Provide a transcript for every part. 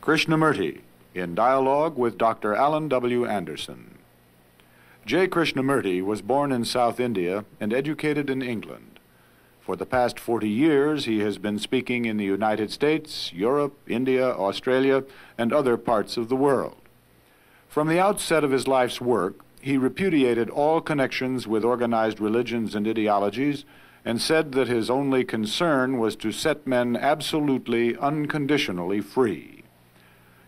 Krishnamurti, in dialogue with Dr. Alan W. Anderson. J. Krishnamurti was born in South India and educated in England. For the past 40 years, he has been speaking in the United States, Europe, India, Australia, and other parts of the world. From the outset of his life's work, he repudiated all connections with organized religions and ideologies and said that his only concern was to set men absolutely, unconditionally free.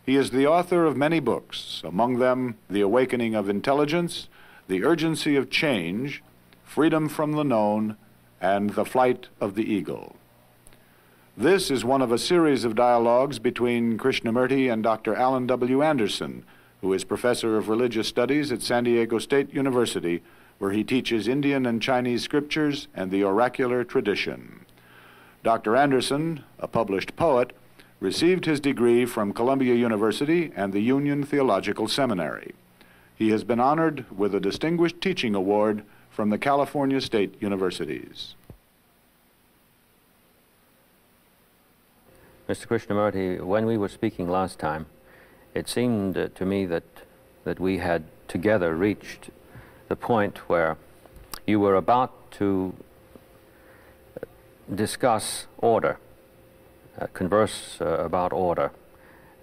He is the author of many books, among them The Awakening of Intelligence, The Urgency of Change, Freedom from the Known, and The Flight of the Eagle. This is one of a series of dialogues between Krishnamurti and Dr. Alan W. Anderson, who is professor of religious studies at San Diego State University, where he teaches Indian and Chinese scriptures and the oracular tradition. Dr. Anderson, a published poet, received his degree from Columbia University and the Union Theological Seminary. He has been honored with a Distinguished Teaching Award from the California State Universities. Mr. Krishnamurti, when we were speaking last time, it seemed to me that we had together reached the point where you were about to discuss order, converse about order,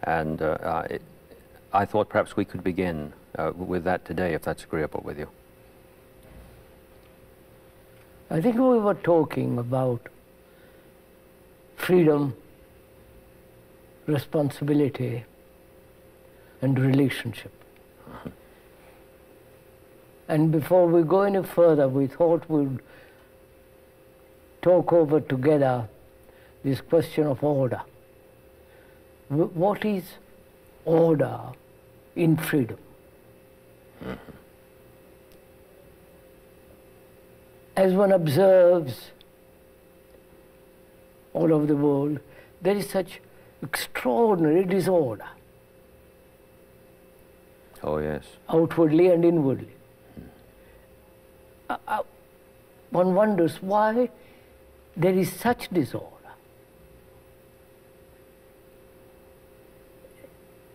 and I thought perhaps we could begin with that today, if that's agreeable with you. I think we were talking about freedom, responsibility, and relationship. And before we go any further, we thought we'd talk over together this question of order. What is order in freedom? As one observes all over the world, there is such extraordinary disorder. Oh, yes. Outwardly and inwardly. One wonders why there is such disorder.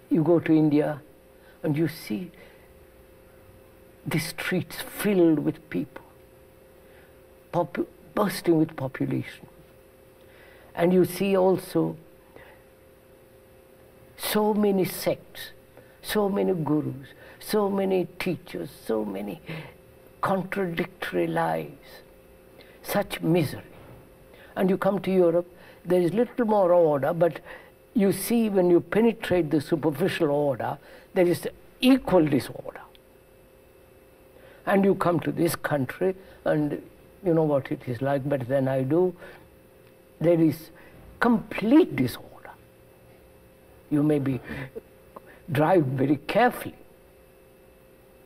You go to India and you see the streets filled with people, bursting with population. And you see also so many sects, so many gurus, so many teachers, so many contradictory lives, such misery. And you come to Europe, there is little more order, but you see when you penetrate the superficial order, there is equal disorder. And you come to this country, and you know what it is like better than I do, there is complete disorder. You maybe drive very carefully,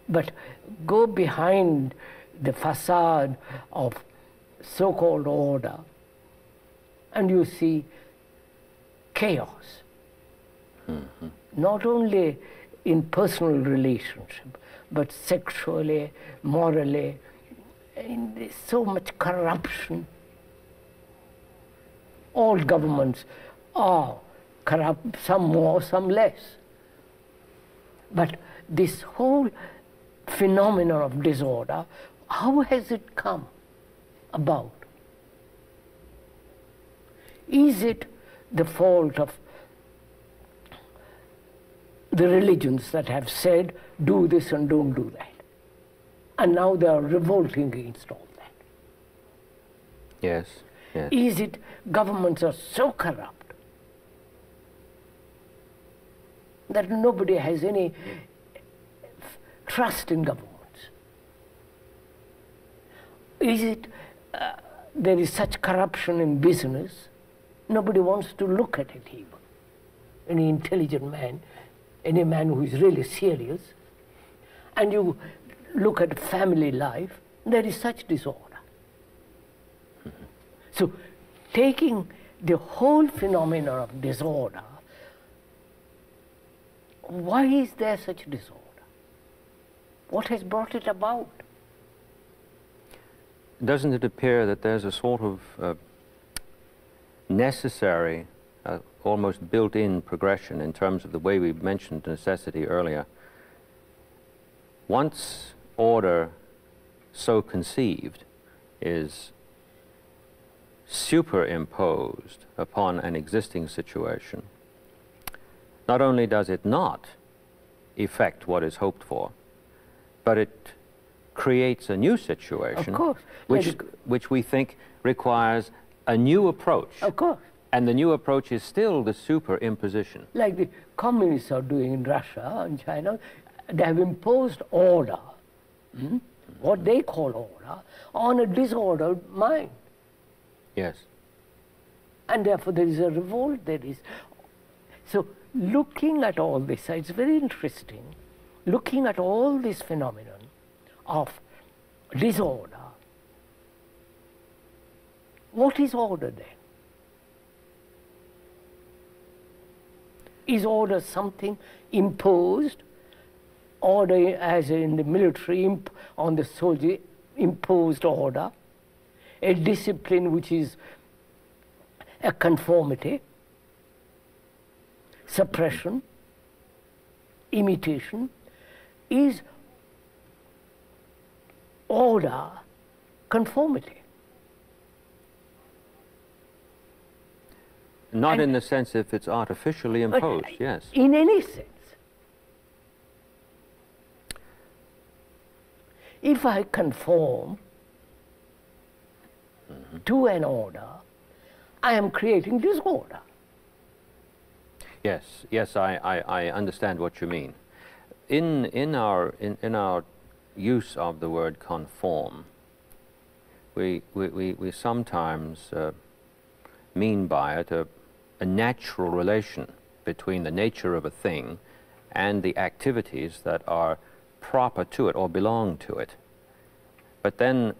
but go behind the facade of so-called order and you see chaos. Not only in personal relationship, but sexually, morally, and there's so much corruption. All governments are corrupt, some more, some less. But this whole phenomenon of disorder, how has it come about? Is it the fault of the religions that have said, do this and don't do that? And now they are revolting against all that. Yes, yes. Is it governments are so corrupt that nobody has any trust in governments? Is it there is such corruption in business, nobody wants to look at it even. Any intelligent man, any man who is really serious, and you look at family life, there is such disorder. So taking the whole phenomenon of disorder, why is there such disorder? What has brought it about? Doesn't it appear that there's a sort of necessary almost built-in progression in terms of the way we mentioned necessity earlier. Once order so conceived is superimposed upon an existing situation, not only does it not effect what is hoped for, but it creates a new situation, Of course. which we think requires a new approach. Of course. And the new approach is still the superimposition. Like the communists are doing in Russia and China, they have imposed order, what they call order, on a disordered mind. Yes. And therefore there is a revolt, there is... So looking at all this, it's very interesting, looking at all this phenomenon of disorder. What is order then? Is order something imposed? Order, as in the military, on the soldier, imposed order? A discipline which is a conformity, suppression, imitation? Is order conformity? Not in the sense if it's artificially imposed, yes. In any sense. If I conform to an order, I am creating disorder. Yes, yes, I understand what you mean. In our use of the word conform, we sometimes mean by it a natural relation between the nature of a thing and the activities that are proper to it or belong to it. But then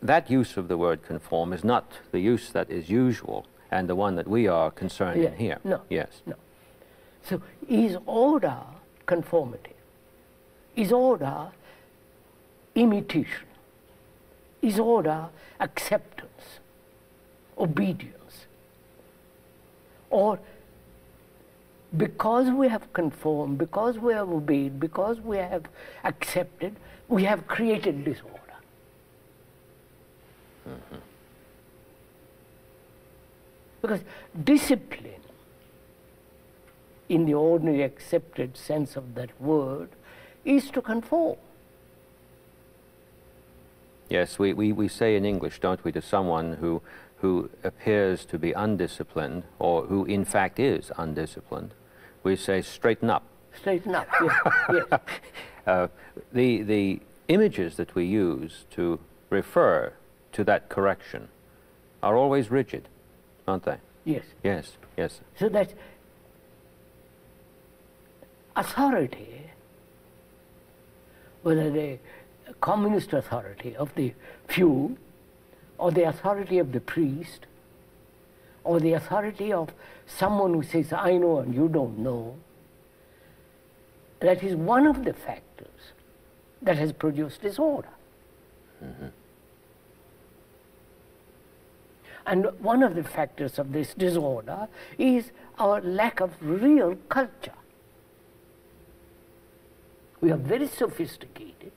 that use of the word conform is not the use that is usual and the one that we are concerned in here. No. Yes. No. So is order conformity? Is order imitation? Is order acceptance, obedience? Or because we have conformed, because we have obeyed, because we have accepted, we have created disorder. Because discipline, in the ordinary accepted sense of that word, is to conform. Yes, we say in English, don't we, to someone who appears to be undisciplined, or who in fact is undisciplined, we say straighten up. Straighten up, yes, yes. The images that we use to refer to that correction are always rigid, aren't they? Yes. Yes, yes. So that authority, whether the communist authority of the few, or the authority of the priest, or the authority of someone who says, I know and you don't know, that is one of the factors that has produced disorder. And one of the factors of this disorder is our lack of real culture. We are very sophisticated,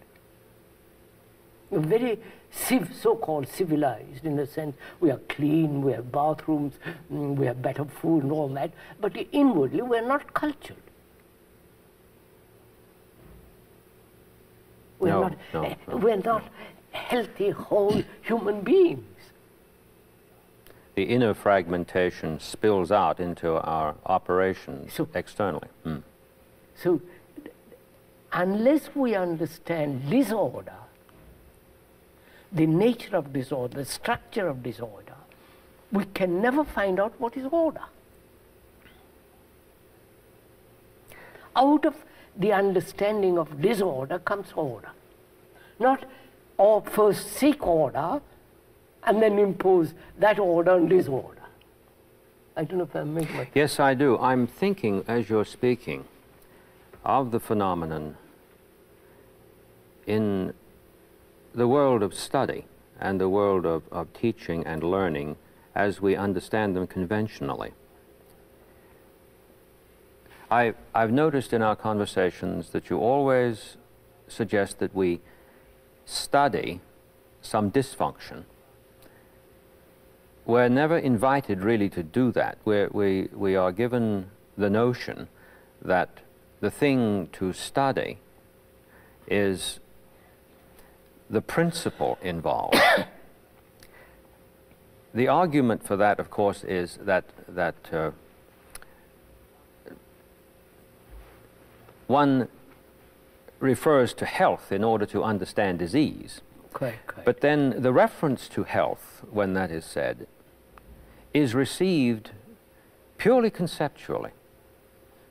we are very so-called civilized, in the sense we are clean, we have bathrooms, we have better food and all that, but inwardly we are not cultured. We are not healthy, whole human beings. The inner fragmentation spills out into our operations externally. So, unless we understand disorder, the nature of disorder, the structure of disorder, we can never find out what is order. Out of the understanding of disorder comes order. Not first seek order and then impose that order and disorder. I don't know if I'm making my... Yes, I do. I'm thinking, as you're speaking, of the phenomenon in the world of study and the world of teaching and learning as we understand them conventionally. I've noticed in our conversations that you always suggest that we study some dysfunction. We're never invited really to do that. We are given the notion that the thing to study is the principle involved. The argument for that, of course, is that one refers to health in order to understand disease. Correct. But then the reference to health, when that is said, is received purely conceptually.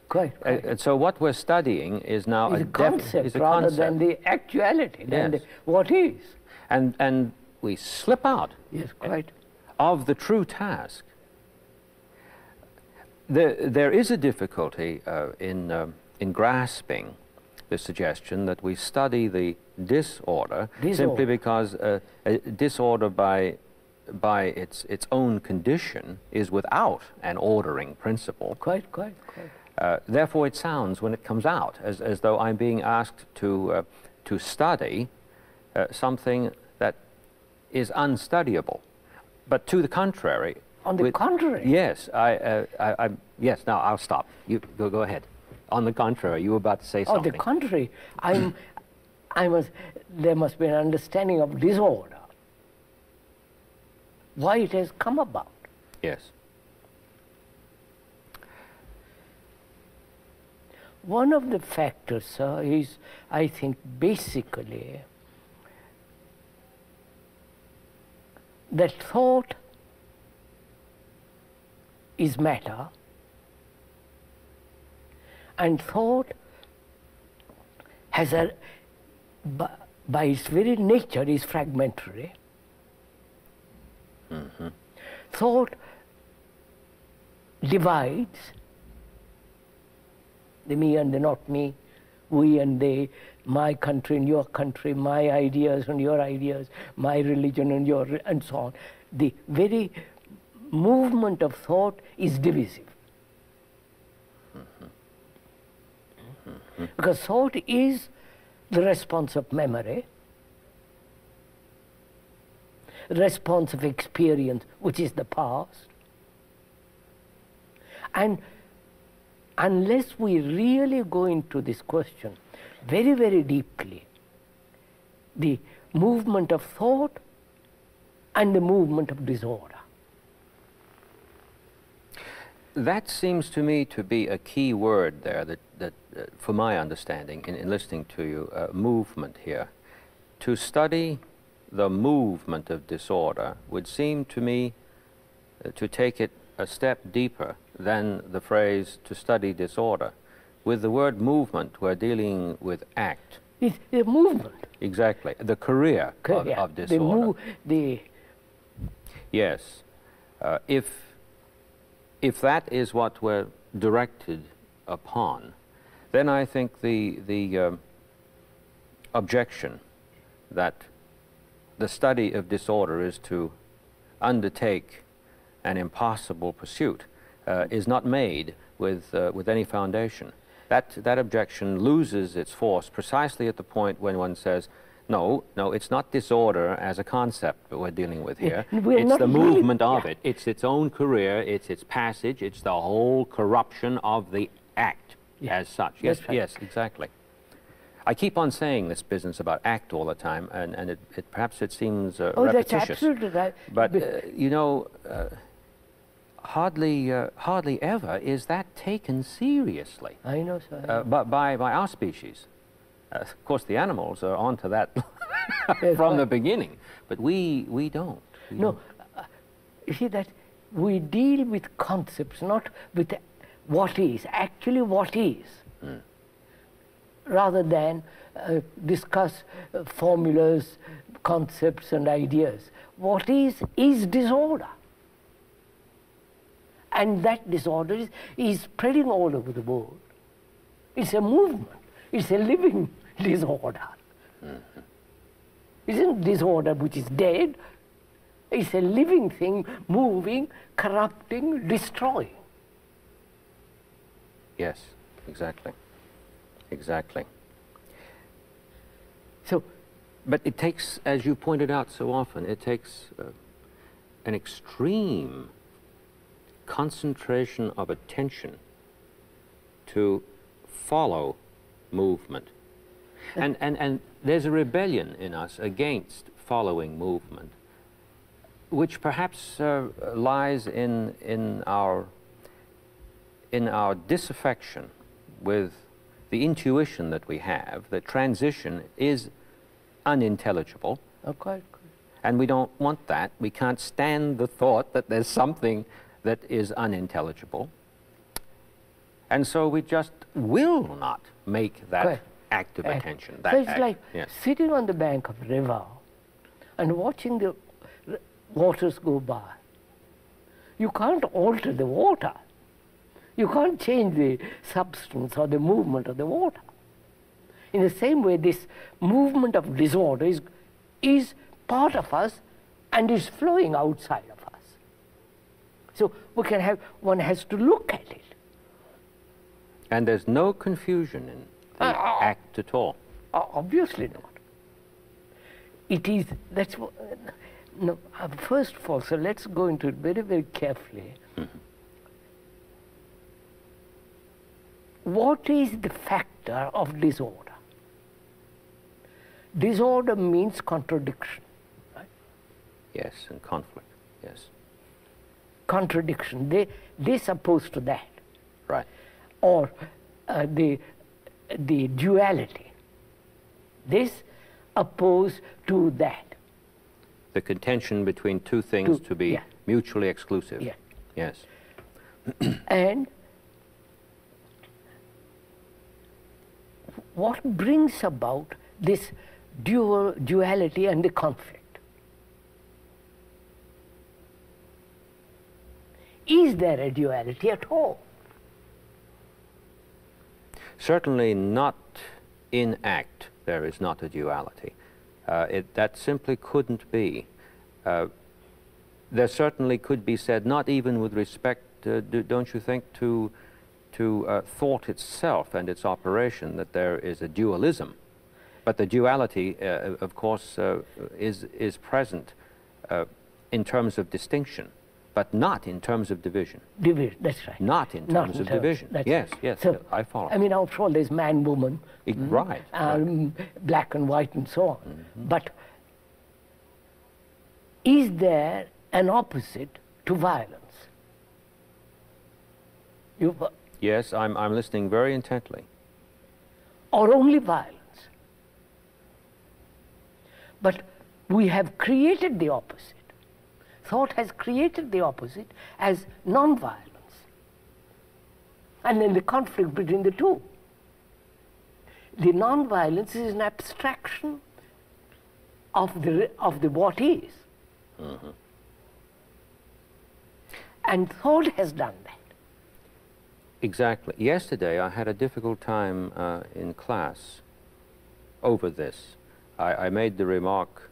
Correct. And so what we're studying is now It's a concept rather than the actuality, than Yes. what is. And we slip out Yes, quite. of the true task. There is a difficulty in grasping the suggestion that we study the disorder simply because a disorder by its own condition is without an ordering principle. Quite. Therefore, it sounds, when it comes out, as though I'm being asked to study something that is unstudyable. But to the contrary. On the contrary. Yes, yes. Now I'll stop. You go ahead. On the contrary, you were about to say something. On the contrary, there must be an understanding of disorder. Why it has come about. Yes. One of the factors, sir, is, I think, basically that thought is matter, and thought has by its very nature is fragmentary. Mm-hmm. Thought divides the me and the not me, we and they, my country and your country, my ideas and your ideas, my religion and your, and so on. The very movement of thought is divisive. Mm-hmm. Mm-hmm. Because thought is the response of memory, response of experience, which is the past. And unless we really go into this question very, very deeply, the movement of thought and the movement of disorder. That seems to me to be a key word there, that for my understanding, in listening to you, movement here. To study the movement of disorder would seem to me to take it a step deeper than the phrase to study disorder. With the word movement, we're dealing with act. It's a movement. Exactly. The career of disorder. Yes. If that is what we're directed upon, then I think the objection that the study of disorder is to undertake an impossible pursuit is not made with any foundation. That objection loses its force precisely at the point when one says, no, it's not disorder as a concept that we're dealing with here. It's the movement of it. It's its own career, it's its passage, it's the whole corruption of the act as such. Yes, yes, exactly. I keep on saying this business about act all the time, and perhaps it seems repetitious. That's absolutely right. But, you know, hardly ever is that taken seriously. I know, sir. By our species. Of course, the animals are onto that from the beginning, but we don't. You see that we deal with concepts, not with what is, actually what is, rather than discuss formulas, concepts and ideas. What is disorder. And that disorder is spreading all over the world. It's a movement. It's a living disorder. It isn't disorder which is dead. It's a living thing, moving, corrupting, destroying. Yes. exactly, exactly. So, but it takes, as you pointed out so often, it takes an extreme concentration of attention to follow movement. And there's a rebellion in us against following movement, which perhaps lies in our disaffection with the intuition that we have that transition is unintelligible. okay. And we don't want that. We can't stand the thought that there's something that is unintelligible. And so we just will not make that Correct. active attention. So it's like yes. sitting on the bank of a river and watching the waters go by. You can't alter the water. You can't change the substance or the movement of the water. In the same way, this movement of disorder is part of us and is flowing outside of us. So we can have, one has to look at it. And there's no confusion in the act at all. Obviously not. It is, that's what, no, first of all, so let's go into it very, very carefully. Mm-hmm. What is the factor of disorder? Disorder means contradiction, right? Yes, and conflict, yes. Contradiction, this opposed to that. Right. Or the duality, this opposed to that. The contention between two things to be mutually exclusive. Yeah. Yes. And what brings about this duality and the conflict? Is there a duality at all? Certainly not in act there is not a duality. That simply couldn't be. There certainly could be said, not even with respect, don't you think, to thought itself and its operation, that there is a dualism. But the duality, of course, is present in terms of distinction, but not in terms of division. Division, that's right. Not in terms of division. Yes, yes, so, I follow. I mean, after all, there's man, woman, right, black and white and so on. But is there an opposite to violence? Yes, I'm listening very intently. Or only violence? But we have created the opposite. Thought has created the opposite as non-violence. And then the conflict between the two. The non-violence is an abstraction of the what is. Mm-hmm. And thought has done that. Exactly. Yesterday I had a difficult time in class over this. I made the remark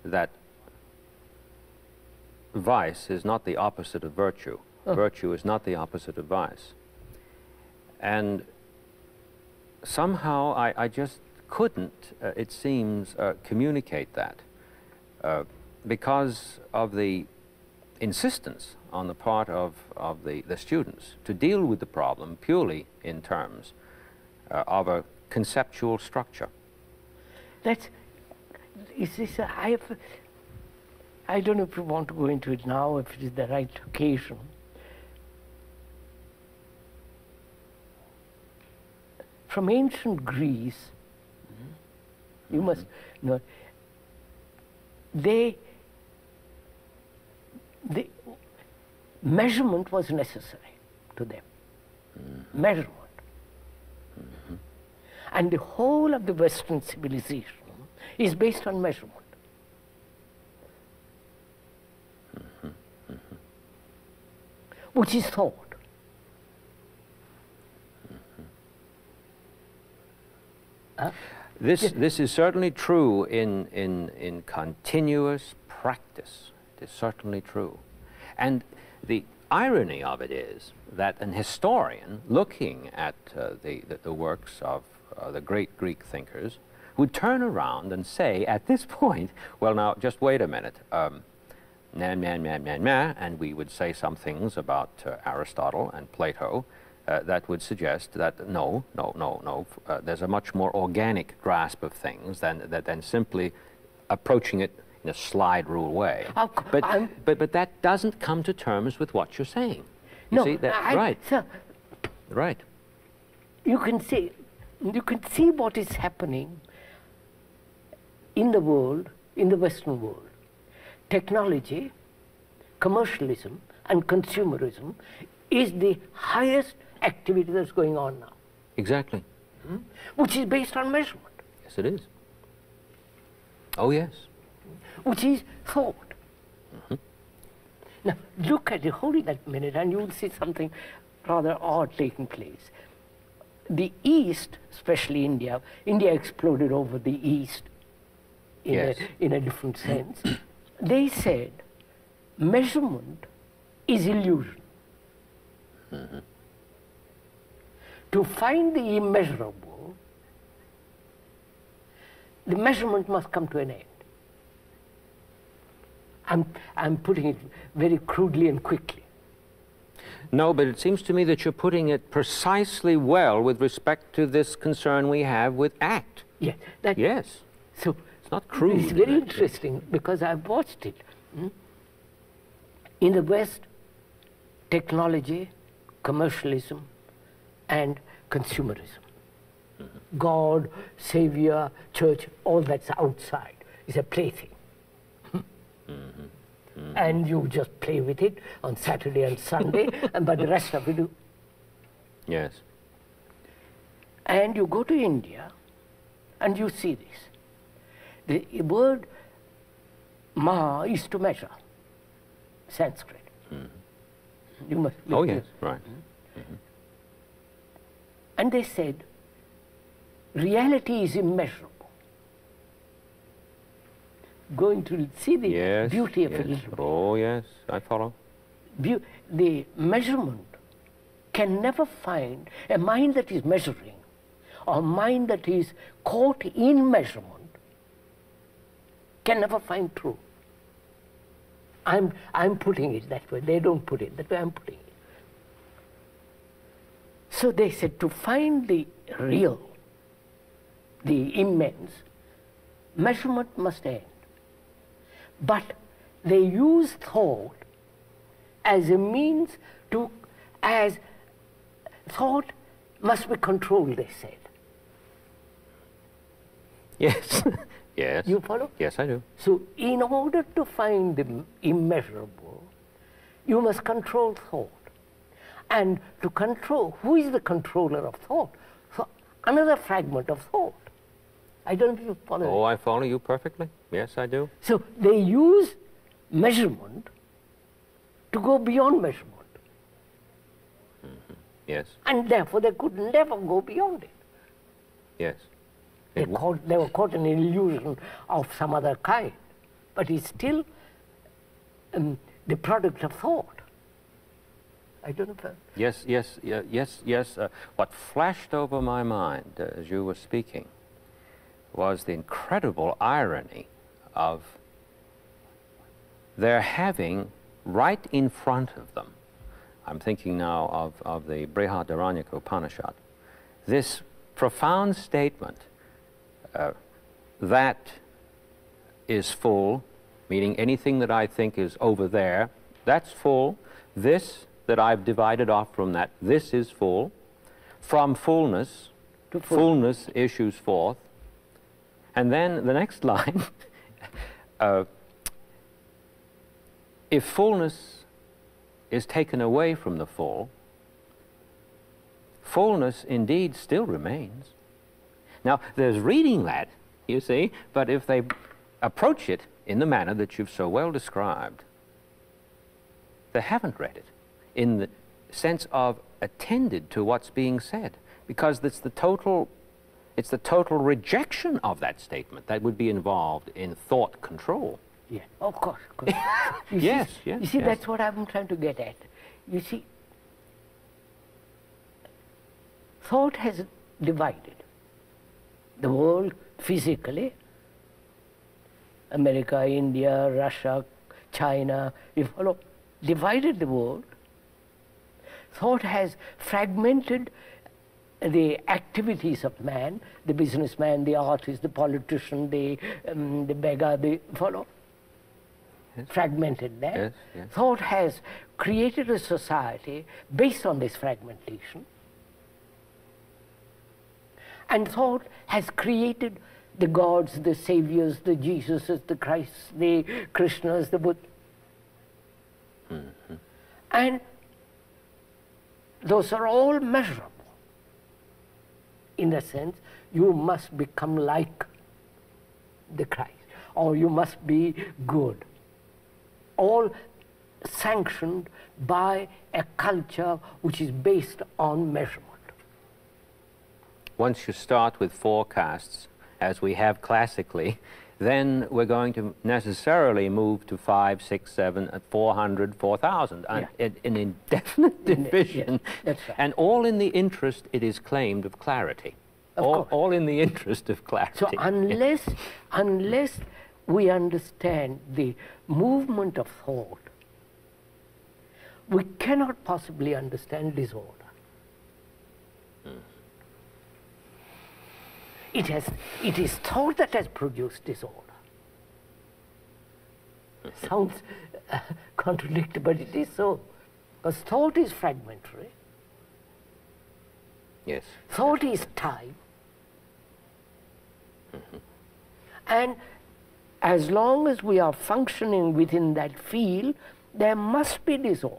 that vice is not the opposite of virtue. Virtue is not the opposite of vice. And somehow I just couldn't, it seems, communicate that because of the insistence on the part of the students to deal with the problem purely in terms of a conceptual structure. That's, I don't know if you want to go into it now, if it is the right occasion. From ancient Greece, you must know, the measurement was necessary to them. Measurement. And the whole of the Western civilization is based on measurement. Which is thought. This is certainly true in continuous practice. It is certainly true. And the irony of it is that an historian looking at the works of the great Greek thinkers would turn around and say at this point, well now, just wait a minute, and we would say some things about Aristotle and Plato that would suggest that no, there's a much more organic grasp of things than simply approaching it in a slide rule way. But that doesn't come to terms with what you're saying. You see, right. Sir, right. You can see what is happening in the world, in the Western world. Technology, commercialism, and consumerism is the highest activity that's going on now. Exactly. Which is based on measurement. Yes, it is. Oh, yes. Which is thought. Now, look at it, hold it that minute, and you'll see something rather odd taking place. The East, especially India exploded over the East in a different sense. They said measurement is illusion. To find the immeasurable, the measurement must come to an end. I'm putting it very crudely and quickly. No, but it seems to me that you're putting it precisely well with respect to this concern we have with ACT. Yes. Yes. So it's not crude. It's very interesting because I've watched it. In the West, technology, commercialism, and consumerism. God, Savior, church, all that's outside is a plaything. And you just play with it on Saturday and Sunday, but the rest of it you... Yes. And you go to India, and you see this. The word ma is to measure, Sanskrit. You must oh, yes, right. And they said, reality is immeasurable. Going to see the beauty of it a little bit. Oh, yes, I follow. The measurement can never find a mind that is measuring, or a mind that is caught in measurement, can never find truth. I'm putting it that way. They don't put it that way. I'm putting it. So they said to find the real, the immense, measurement must end. But they use thought as a means to, as thought must be controlled, they said. Yes. Yes. You follow? Yes, I do. So in order to find the immeasurable, you must control thought. And to control, who is the controller of thought? So another fragment of thought. I don't know if you follow. Oh, I follow you perfectly. Yes, I do. So they use measurement to go beyond measurement. Yes. And therefore they could never go beyond it. Yes. They were caught in an illusion of some other kind. But it's still the product of thought. I don't know if Yes. What flashed over my mind as you were speaking was the incredible irony of their having right in front of them, I'm thinking now of the Brihadaranyaka Upanishad, this profound statement that is full, meaning anything that I think is over there, that's full. This that I've divided off from that, this is full. From fullness, to fullness issues forth. And then the next line, if fullness is taken away from the full, fullness indeed still remains. Now, there's reading that, you see, but if they approach it in the manner that you've so well described, they haven't read it in the sense of attended to what's being said, because it's the total rejection of that statement that would be involved in thought control. Yeah, of course. Of course. Yes, see, yes, You see, yes. that's what I'm trying to get at. You see, thought has divided the world physically. America, India, Russia, China, you follow, divided the world. Thought has fragmented the activities of man, the businessman, the artist, the politician, the beggar, the follow. Yes. Fragmented that. Yes, yes. Thought has created a society based on this fragmentation. And thought has created the gods, the saviors, the Jesuses, the Christs, the Krishnas, the Buddha. Mm-hmm. And those are all measurable. In a sense, you must become like the Christ, or you must be good. All sanctioned by a culture which is based on measurement. Once you start with forecasts, as we have classically, then we're going to necessarily move to 5, 6, 7, 400, 4,000, Yeah. an indefinite division, yes, that's right. and all in the interest, it is claimed, of clarity. Of all, course. all in the interest of clarity. So unless we understand the movement of thought, we cannot possibly understand disorder. It is thought that has produced disorder. Sounds contradictory, but it is so. Because thought is fragmentary, Yes. thought is time, and as long as we are functioning within that field, there must be disorder,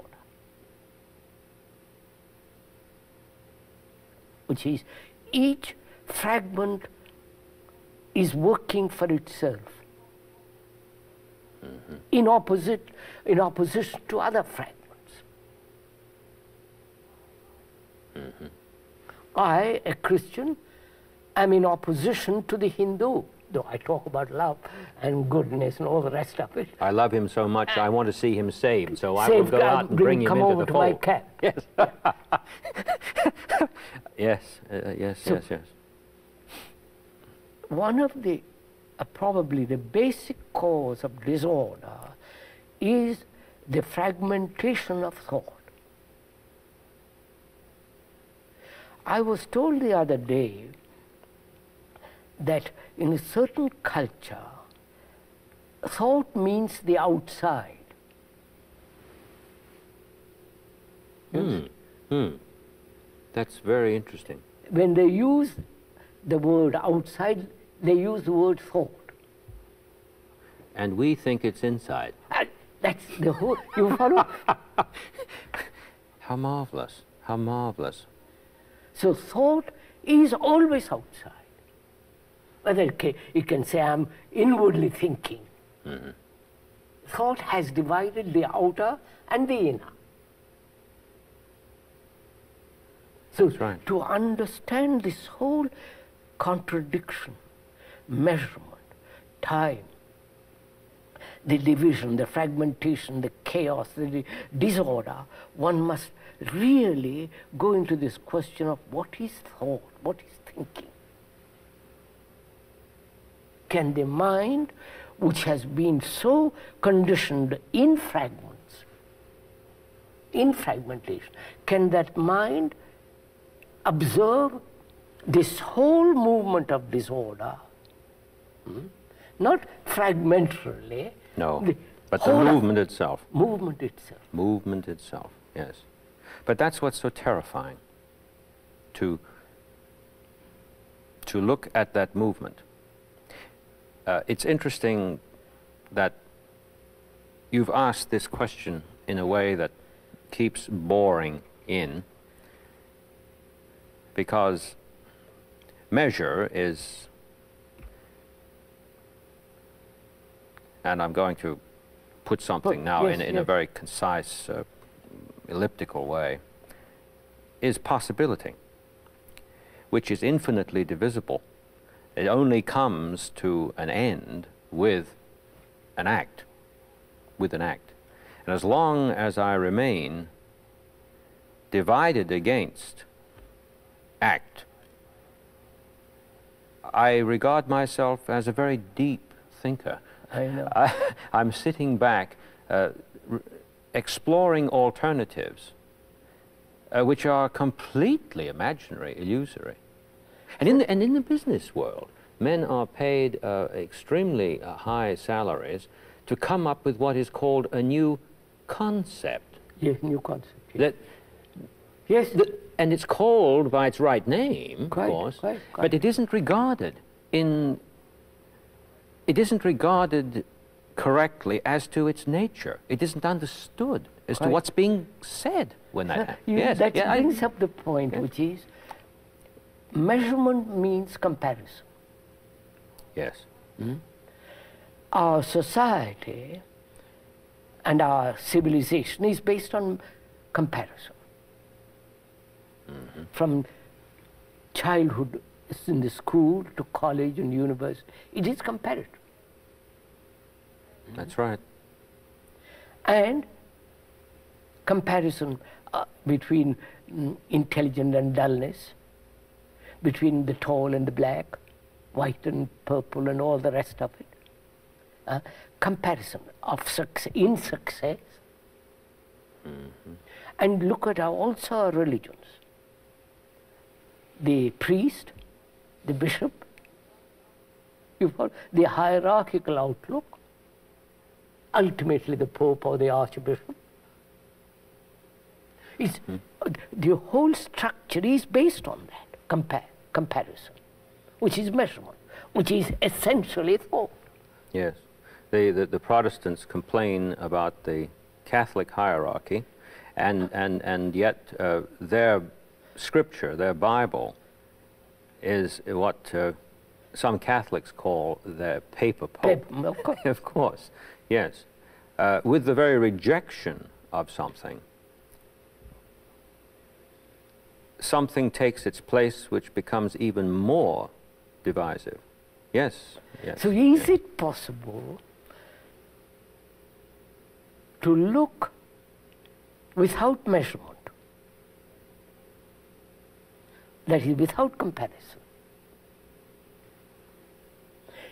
which is each fragment is working for itself in opposition to other fragments. I, a Christian, am in opposition to the Hindu, though I talk about love and goodness and all the rest of it. I love him so much, I want to see him saved, so I will Saved, go out and bring him come into over the to fold. my camp. Yes. Yes, yes, So- yes, yes. One of the, probably the basic cause of disorder is the fragmentation of thought. I was told the other day that in a certain culture, thought means the outside. That's very interesting. When they use the word outside, they use the word thought. And we think it's inside. And that's the whole, you follow? How marvelous, how marvelous. So thought is always outside. Whether you can say I'm inwardly thinking. Thought has divided the outer and the inner. So That's right. to understand this whole contradiction, measurement, time, the division, the fragmentation, the chaos, the disorder, one must really go into this question of what is thought, what is thinking. Can the mind, which has been so conditioned in fragments, in fragmentation, can that mind observe this whole movement of disorder, not fragmentarily, No, the but the whole of movement itself. movement itself. Movement itself, yes. But that's what's so terrifying, to look at that movement. It's interesting that you've asked this question in a way that keeps boring in, because measure is, and I'm going to put something now yes, in a yes. very concise, elliptical way, is possibility, which is infinitely divisible. It only comes to an end with an act with an act. And as long as I remain divided against act, I regard myself as a very deep thinker. I know. I'm sitting back, exploring alternatives, which are completely imaginary, illusory. And in the business world, men are paid extremely high salaries to come up with what is called a new concept. Yes, new concept. Yes. Yes. And it's called by its right name, Quite, of course, quite. but it isn't regarded correctly as to its nature. It isn't understood as to what's being said when that happens. Yes, that brings up the point, which is measurement means comparison. Yes. Our society and our civilization is based on comparison. From childhood in the school to college and university, it is comparative. That's right. And comparison between intelligence and dullness, between the tall and the black, white and purple and all the rest of it. Comparison of success, in success. And look at also our religions. The priest, the bishop, the hierarchical outlook, ultimately the pope or the archbishop. The whole structure is based on that, comparison, which is measurement, which is essentially thought. Yes. The Protestants complain about the Catholic hierarchy, and yet their scripture, their Bible, is what some Catholics call the paper pope. Of course. Of course, yes. With the very rejection of something, something takes its place which becomes even more divisive. Yes, yes. So is it possible to look without measurement, that is, without comparison?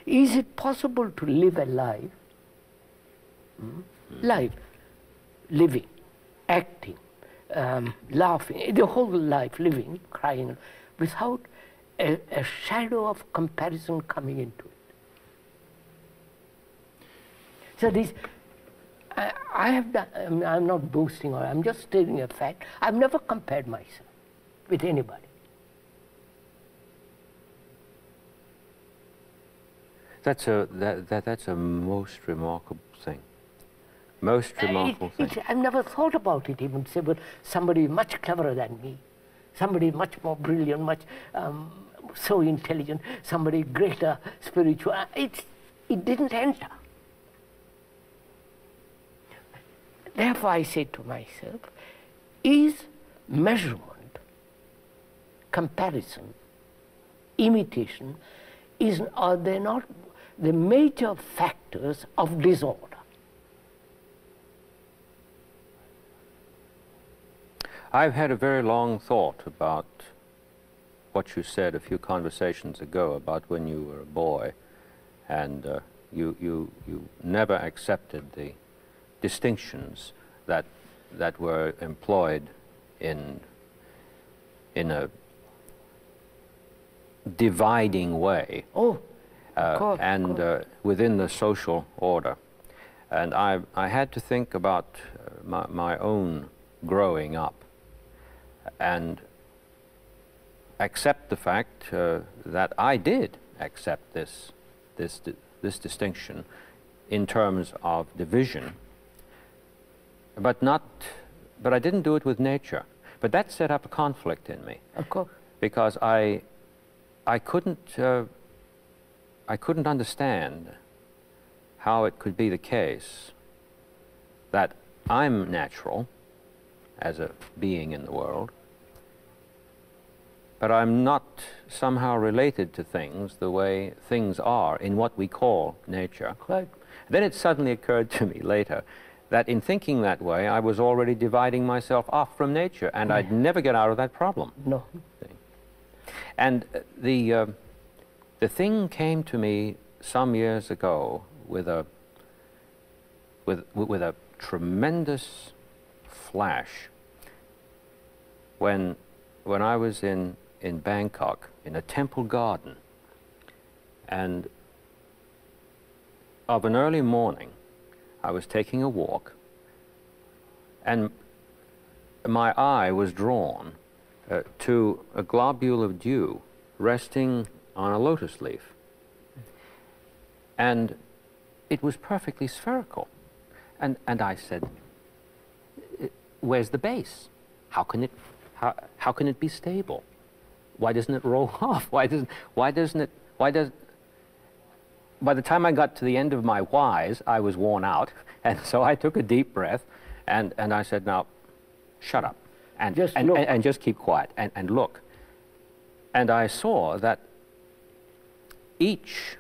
Is it possible to live a life, living, acting, laughing, the whole life, living, crying, without a shadow of comparison coming into it? So this, I have done, I'm not boasting, or I'm just stating a fact. I've never compared myself with anybody. That's a most remarkable thing. Most remarkable thing. I've never thought about it even, say, but somebody much cleverer than me, somebody much more brilliant, much so intelligent, somebody greater spiritual. It didn't enter. Therefore, I say to myself, is measurement, comparison, imitation, are they not the major factors of disorder? I've had a very long thought about what you said a few conversations ago about when you were a boy, and you never accepted the distinctions that were employed in a dividing way. Oh, of course, and within the social order. And I had to think about my own growing up and accept the fact that I did accept this distinction in terms of division, but I didn't do it with nature. But that set up a conflict in me. Of course. Because I couldn't understand how it could be the case that I'm natural as a being in the world, but I'm not somehow related to things the way things are in what we call nature. Right. Then it suddenly occurred to me later that in thinking that way, I was already dividing myself off from nature, and I'd never get out of that problem. No. And the thing came to me some years ago with a tremendous flash when I was in Bangkok in a temple garden, and of an early morning I was taking a walk, and my eye was drawn to a globule of dew resting on a lotus leaf, and it was perfectly spherical, and I said, where's the base? How can it be stable? Why doesn't it roll off? By the time I got to the end of my whys, I was worn out, and so I took a deep breath, and I said, now, shut up, and just keep quiet, and look. And I saw that each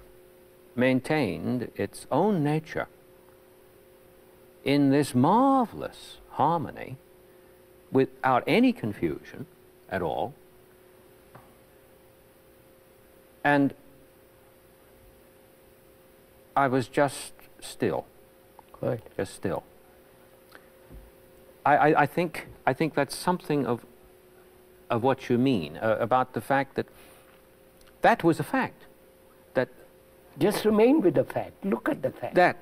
maintained its own nature in this marvelous harmony without any confusion at all. And I was just still. Right. Just still. I think that's something of what you mean about the fact that that was a fact. That just remain with the fact. Look at the fact. That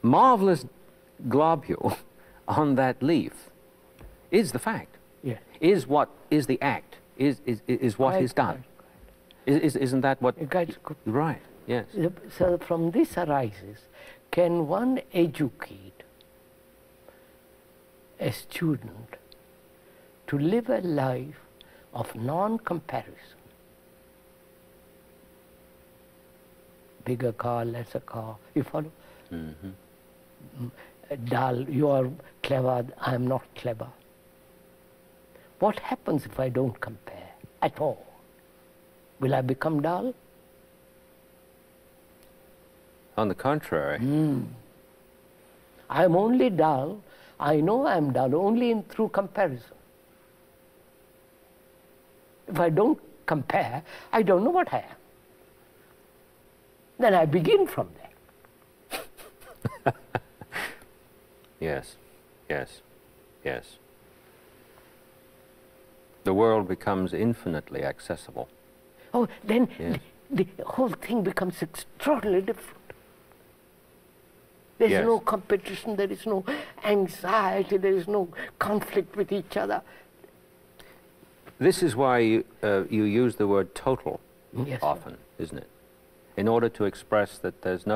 marvelous globule on that leaf is the fact. Yeah. Is what is the act. Is what is done. Isn't that what? Right. Yes. So from this arises, can one educate a student to live a life of non-comparison? Bigger car, lesser car, you follow? Mm-hmm. Dull, you are clever, I am not clever. What happens if I don't compare at all? Will I become dull? On the contrary. I am only dull, I know I am dull only through comparison. If I don't compare, I don't know what I am. Then I begin from there. Yes, yes, yes. The world becomes infinitely accessible. Oh, then yes. the whole thing becomes extraordinarily different. There is Yes. no competition, there is no anxiety, there is no conflict with each other. This is why you use the word total Yes, often, isn't it? In order to express that there's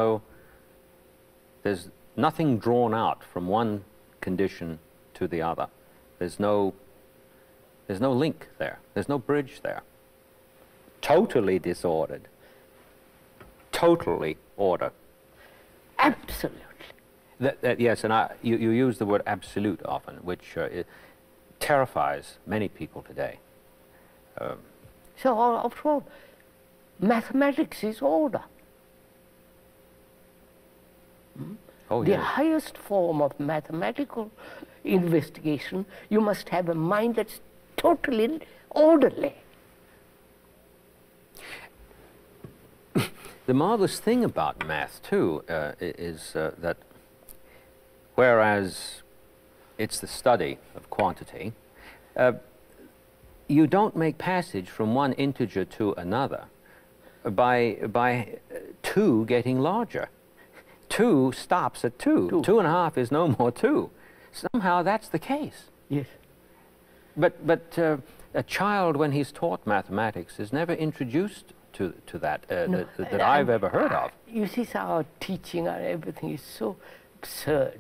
nothing drawn out from one condition to the other. There's no link there. There's no bridge there. Totally disordered. Totally order. Absolutely. Yes, and you use the word absolute often, which it terrifies many people today. So after all, mathematics is order. Oh, The yes. highest form of mathematical investigation, you must have a mind that's totally orderly. The marvelous thing about math, too, is that whereas it's the study of quantity, you don't make passage from one integer to another by 2 getting larger. 2 stops at 2. 2.5 is no more 2. Somehow that's the case. Yes. But a child, when he's taught mathematics, is never introduced to that that I've ever heard of. You see, so our teaching, our everything is so absurd.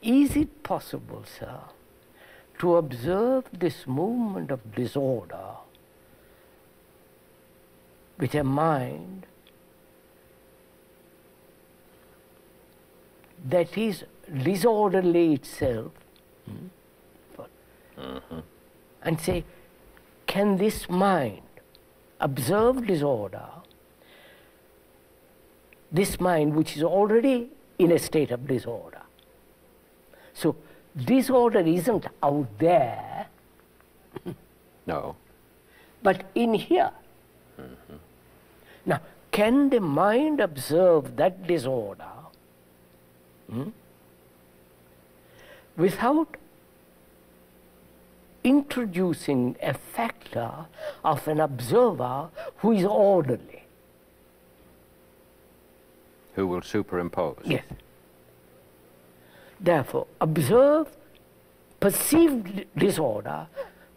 Is it possible, sir, to observe this movement of disorder with a mind that is disorderly itself, and say, can this mind observe disorder this mind which is already in a state of disorder. So disorder isn't out there, No. but in here. Now, can the mind observe that disorder without introducing a factor of an observer who is orderly? Who will superimpose? Yes. Therefore, observe perceived disorder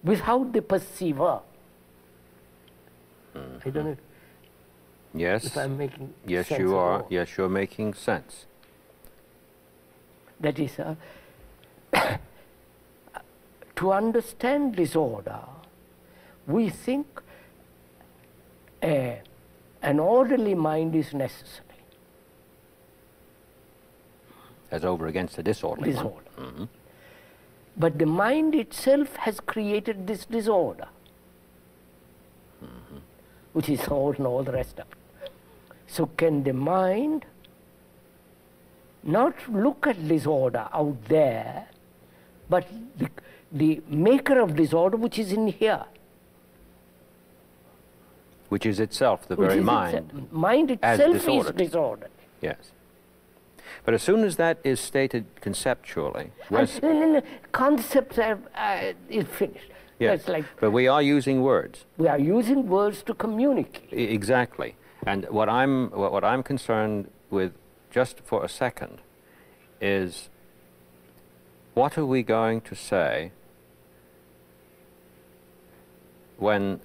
without the perceiver. I don't know Yes. if I'm making Yes, sense you at are. all. Yes, you're making sense. That is, to understand disorder, we think an orderly mind is necessary. As over against the disorderly one. Disorder. But the mind itself has created this disorder, which is thought and all the rest of it. So can the mind not look at disorder out there, but the maker of disorder which is in here? Which is itself the Which very is mind. Mind as itself is disordered. disordered. Yes. But as soon as that is stated conceptually, No. Concepts is finished. yes, That's like but we are using words. we are using words to communicate. Exactly. And what I'm concerned with, just for a second, is what are we going to say when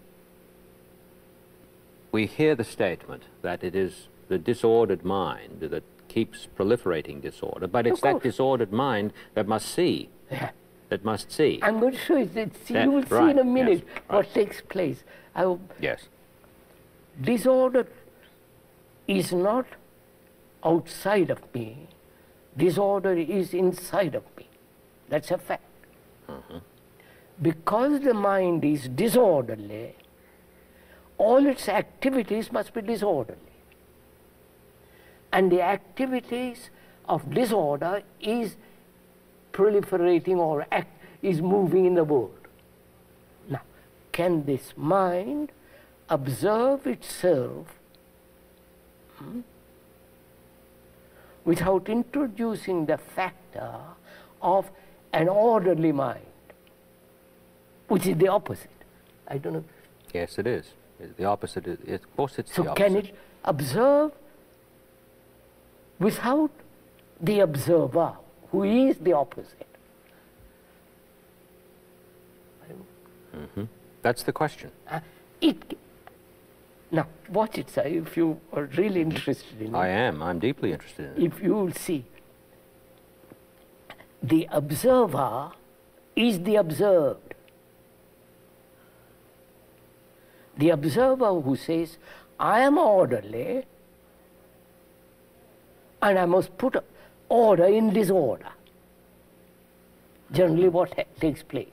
we hear the statement that it is the disordered mind that keeps proliferating disorder, but it's that course. disordered mind that must see, that must see. I'm going to show you. That- You will see right, in a minute yes, what right. takes place. Yes. Disorder is not outside of me. Disorder is inside of me. That's a fact. Because the mind is disorderly, all its activities must be disorderly. And the activities of disorder is proliferating or is moving in the world. Now, can this mind observe itself without introducing the factor of an orderly mind, which is the opposite? I don't know. Yes, it is. The opposite is, of course, it's the So opposite. can it observe without the observer, who is the opposite? That's the question. Now, watch it, sir, if you are really interested in I it. am. I'm deeply interested in it. If you will see, the observer is the observed. The observer who says, I am orderly and I must put order in disorder. Generally what takes place.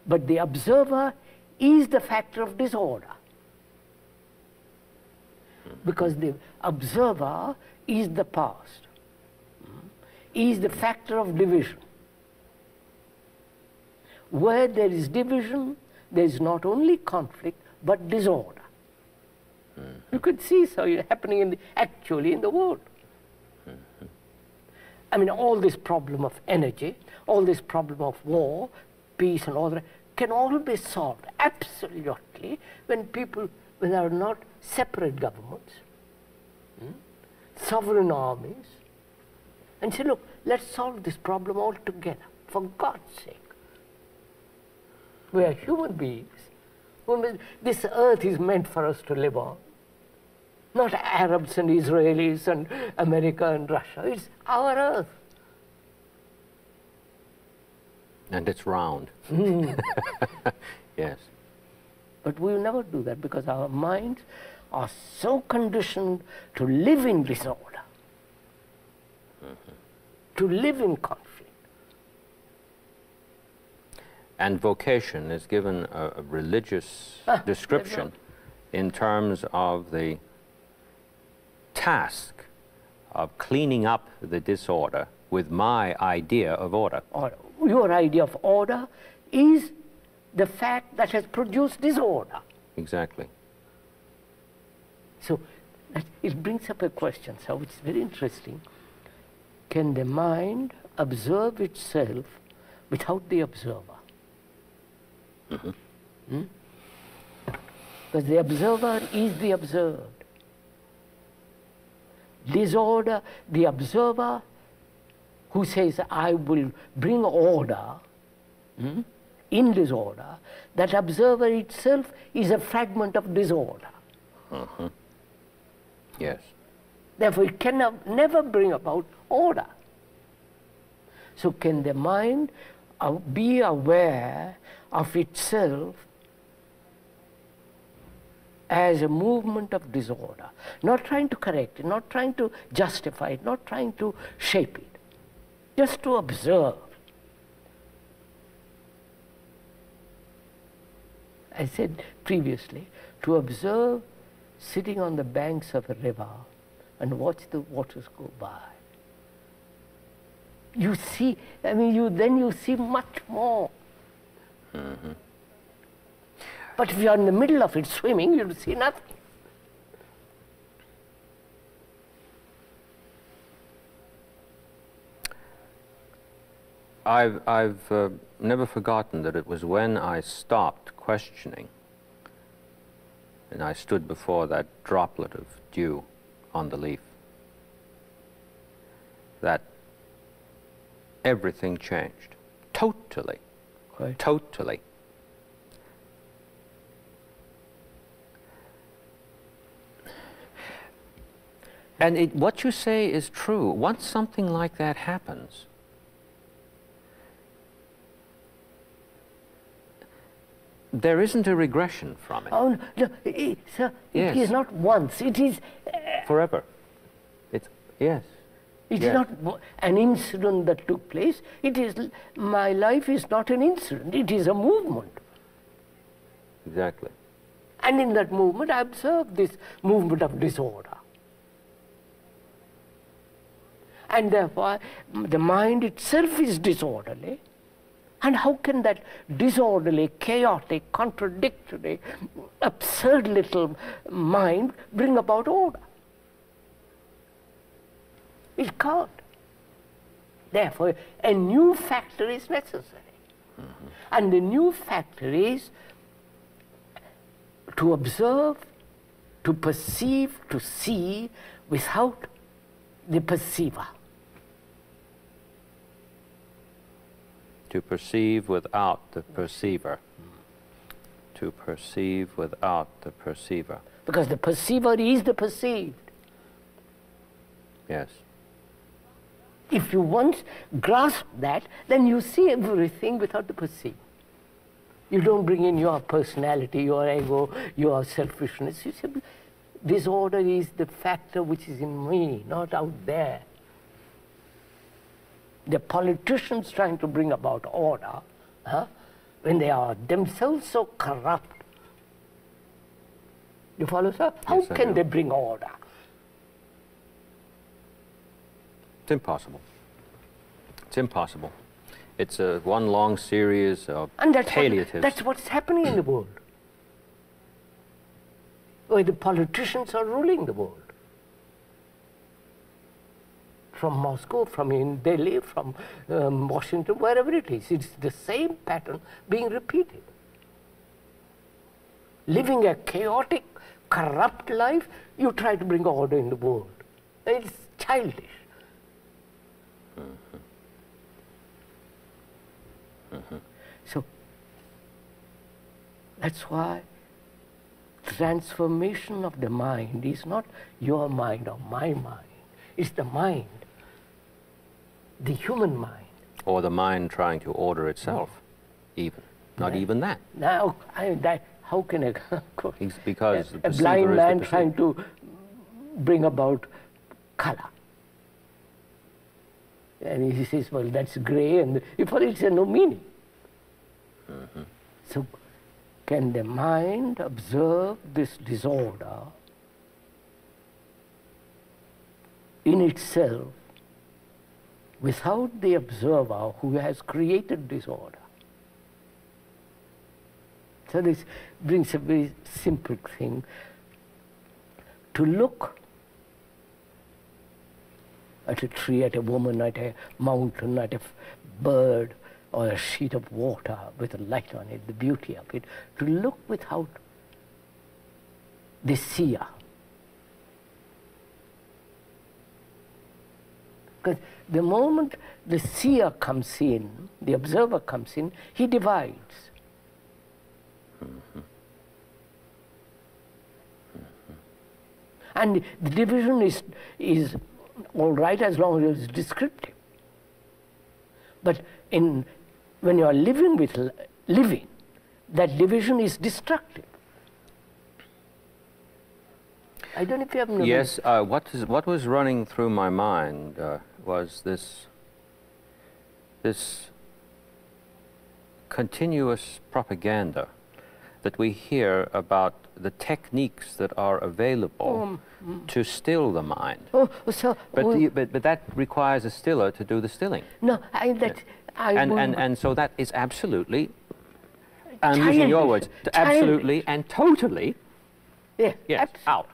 But the observer is the factor of disorder. Because the observer is the past, is the factor of division. Where there is division, there is not only conflict, but disorder. You could see so happening actually in the world. I mean, all this problem of energy, all this problem of war, peace and all that, can all be solved absolutely when there are not separate governments, sovereign armies, and say, look, let's solve this problem all together, for God's sake. We are human beings. This earth is meant for us to live on. Not Arabs and Israelis and America and Russia. It's our earth. And it's round. Yes. But we will never do that because our minds are so conditioned to live in disorder, to live in conflict. And vocation is given a religious description in terms of the task of cleaning up the disorder with my idea of order. Or your idea of order is the fact that has produced disorder. Exactly. So it brings up a question, so which is very interesting. Can the mind observe itself without the observer? Mm-hmm. Because the observer is the observed. Disorder, the observer who says, I will bring order in disorder, that observer itself is a fragment of disorder. Mm-hmm. Yes. Therefore, it can never bring about order. So can the mind be aware of itself as a movement of disorder, not trying to correct it, not trying to justify it, not trying to shape it, just to observe. I said previously, to observe sitting on the banks of a river and watch the waters go by. You see, I mean, then you see much more. Mm-hmm. But if you are in the middle of it swimming, you'll see nothing. I've never forgotten that it was when I stopped questioning and I stood before that droplet of dew on the leaf that everything changed. Totally. Right. Totally. And what you say is true. Once something like that happens, there isn't a regression from it. Oh, no, sir, Yes. it is not once, it is... Forever. It's, yes. It's Yeah. not an incident that took place. It is, my life is not an incident, it is a movement. Exactly. And in that movement, I observe this movement of disorder. And therefore, the mind itself is disorderly. And how can that disorderly, chaotic, contradictory, absurd little mind bring about order? It can't. Therefore, a new factor is necessary. Mm-hmm. And the new factor is to observe, to perceive, to see without the perceiver. To perceive without the perceiver. To perceive without the perceiver. Because the perceiver is the perceived. Yes. If you once grasp that, then you see everything without the perceived. You don't bring in your personality, your ego, your selfishness. You say, disorder is the factor which is in me, not out there. The politicians trying to bring about order, when they are themselves so corrupt. You follow, sir? How Yes, I can do. they bring order? It's impossible. It's impossible. It's a one long series of And palliatives. that's what's happening in the world. Where the politicians are ruling the world. From Moscow, from Delhi, from Washington, wherever it is. It's the same pattern being repeated. Living a chaotic, corrupt life, you try to bring order in the world. It's childish. Mm-hmm. Mm-hmm. So, that's why transformation of the mind is not your mind or my mind. It's the mind, the human mind. Or the mind trying to order itself, even. Not even that. Now, how can a, Because the a perceiver blind is the man perceiver. trying to bring about color? And he says, well, that's gray, and for it, it's no meaning. Mm-hmm. So, can the mind observe this disorder in itself without the observer who has created disorder. So this brings a very simple thing. To look at a tree, at a woman, at a mountain, at a bird, or a sheet of water with a light on it, the beauty of it, to look without the seer. Because the moment the seer comes in, the observer comes in, he divides. And the division is all right as long as it's descriptive. But when you are living with living, that division is destructive. I don't know if you have noticed. Yes, what was running through my mind was this continuous propaganda that we hear about the techniques that are available to still the mind. But that requires a stiller to do the stilling. No, and so that is absolutely, I'm using your words, absolutely and totally, yes, out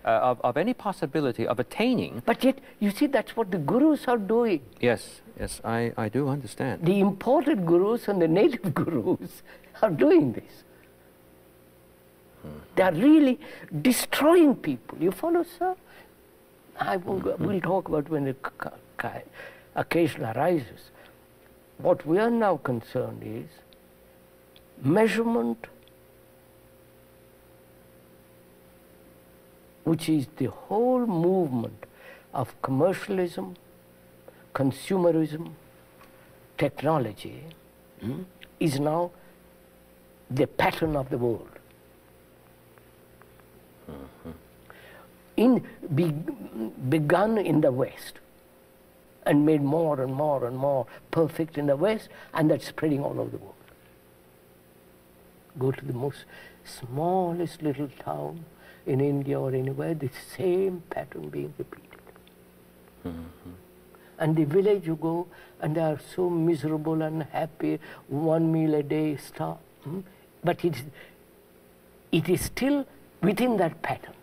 of any possibility of attaining. But yet, you see, that's what the gurus are doing. Yes, yes, I do understand. The imported gurus and the native gurus are doing this. They are really destroying people. You follow, sir? We'll talk about when the occasion arises. What we are now concerned is measurement, which is the whole movement of commercialism, consumerism, technology, is now the pattern of the world. Begun in the West and made more and more and more perfect in the West, and that's spreading all over the world. Go to the most smallest little town in India or anywhere, the same pattern being repeated. And the village you go, and they are so miserable and happy, one meal a day, but it is still within that pattern.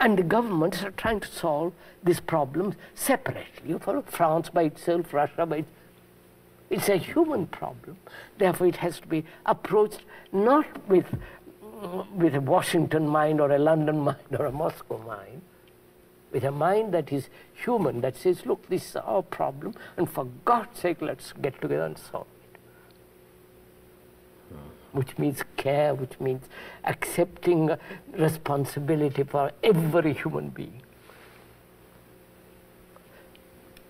And the governments are trying to solve these problems separately. You follow? France by itself, Russia by itself. It's a human problem. Therefore, it has to be approached not with a Washington mind or a London mind or a Moscow mind, with a mind that is human, that says, look, this is our problem, and for God's sake, let's get together and solve it. Which means care, which means accepting responsibility for every human being.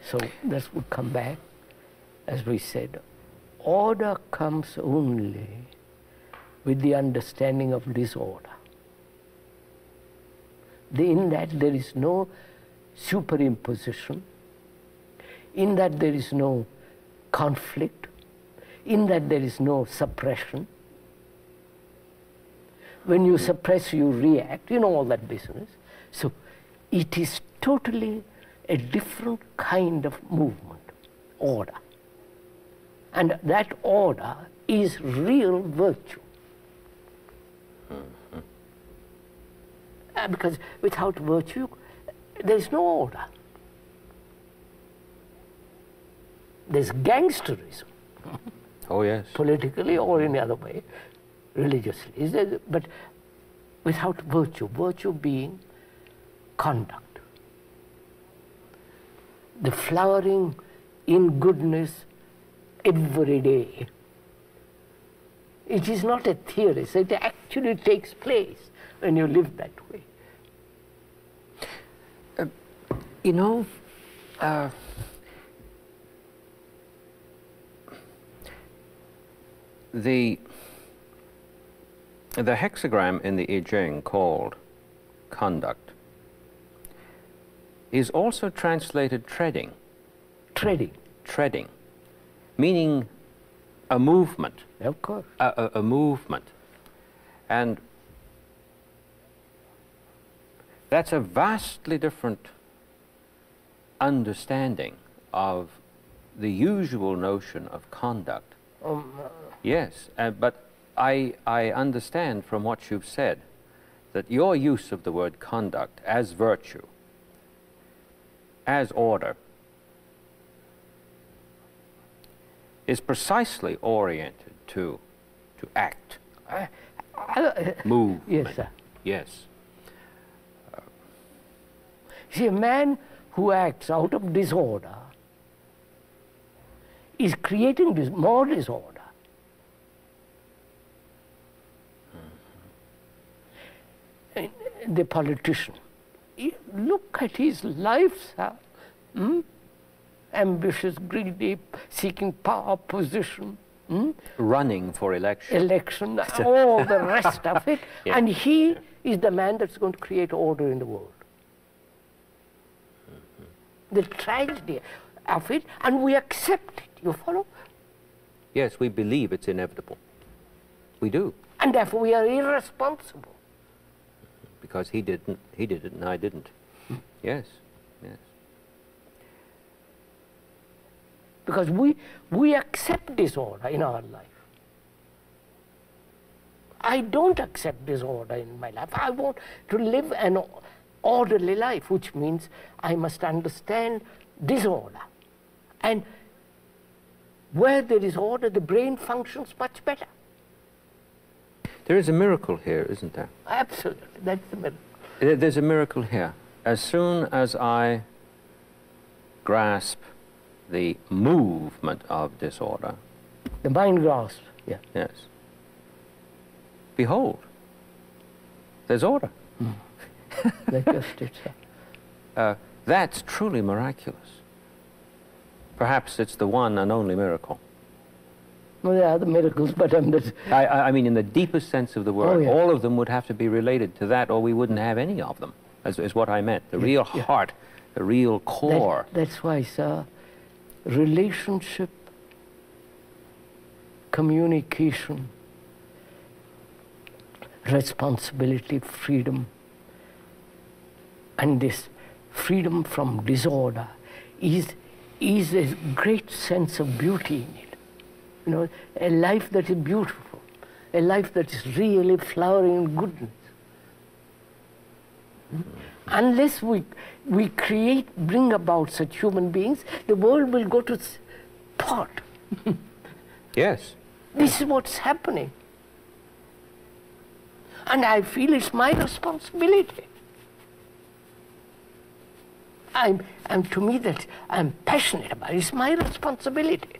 So let's come back. As we said, order comes only with the understanding of disorder. In that there is no superimposition, in that there is no conflict, in that there is no suppression. When you suppress, you react, you know all that business. So it is totally a different kind of movement, order. And that order is real virtue. Because without virtue, there is no order. There's gangsterism. Oh, yes. Politically or in any other way, religiously. But without virtue, virtue being conduct. The flowering in goodness every day. It is not a theory, so it actually takes place when you live that way. You know, the hexagram in the I Ching called conduct is also translated treading. Treading. Treading, meaning a movement. Of course. A movement. And That's a vastly different understanding of the usual notion of conduct. Yes, but I understand from what you've said that your use of the word conduct as virtue, as order, is precisely oriented to act, movement. Yes, sir. Yes. See, a man who acts out of disorder is creating more disorder. The politician, look at his life, sir. Ambitious, greedy, seeking power, position. Running for election. All the rest of it. Yeah. And he is the man that's going to create order in the world. The tragedy of it, and we accept it. You follow? Yes, we believe it's inevitable. We do. And therefore we are irresponsible. Because he did it and I didn't. Yes, yes. Because we accept disorder in our life. I don't accept disorder in my life. I want to live an orderly life, which means I must understand disorder. And where there is order, the brain functions much better. There is a miracle here, isn't there? Absolutely, that's the miracle. There's a miracle here. As soon as I grasp the movement of disorder, the mind grasps, yeah. Yes. Behold, there's order. That's just it, sir. That's truly miraculous. Perhaps it's the one and only miracle. Well, there are other miracles, but I mean, in the deepest sense of the word, Oh, yeah. all of them would have to be related to that, or we wouldn't have any of them, is what I meant. The real heart, the real core. That's why, sir, relationship, communication, responsibility, freedom, and this freedom from disorder is a great sense of beauty in it. You know, a life that is beautiful, a life that is really flowering in goodness. Unless we bring about such human beings, the world will go to pot. Yes. This is what's happening. And I feel it's my responsibility. And to me that I'm passionate about it. It's my responsibility.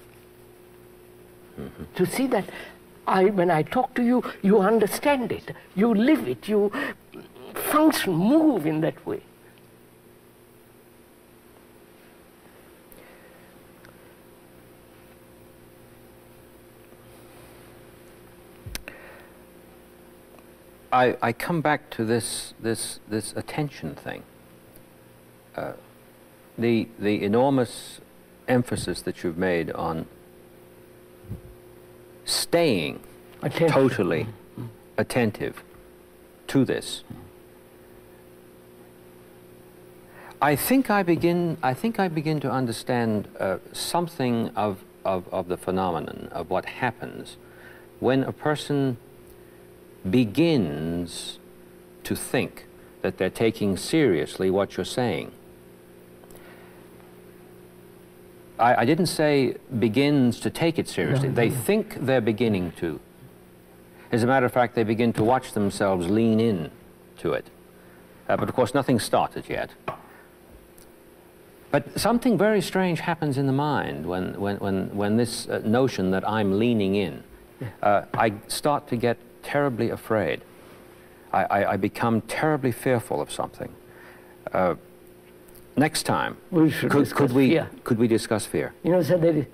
To see that when I talk to you, you understand it, you live it, you function, move in that way. I come back to this attention thing. The enormous emphasis that you've made on staying totally attentive to this. I think I begin to understand something of the phenomenon of what happens when a person begins to think that they're taking seriously what you're saying. I didn't say begins to take it seriously. They think they're beginning to. As a matter of fact, they begin to watch themselves lean in to it. But of course, nothing started yet. But something very strange happens in the mind when this notion that I'm leaning in. I start to get terribly afraid. I become terribly fearful of something. Next time, We should discuss fear. Could we discuss fear? You know, so there is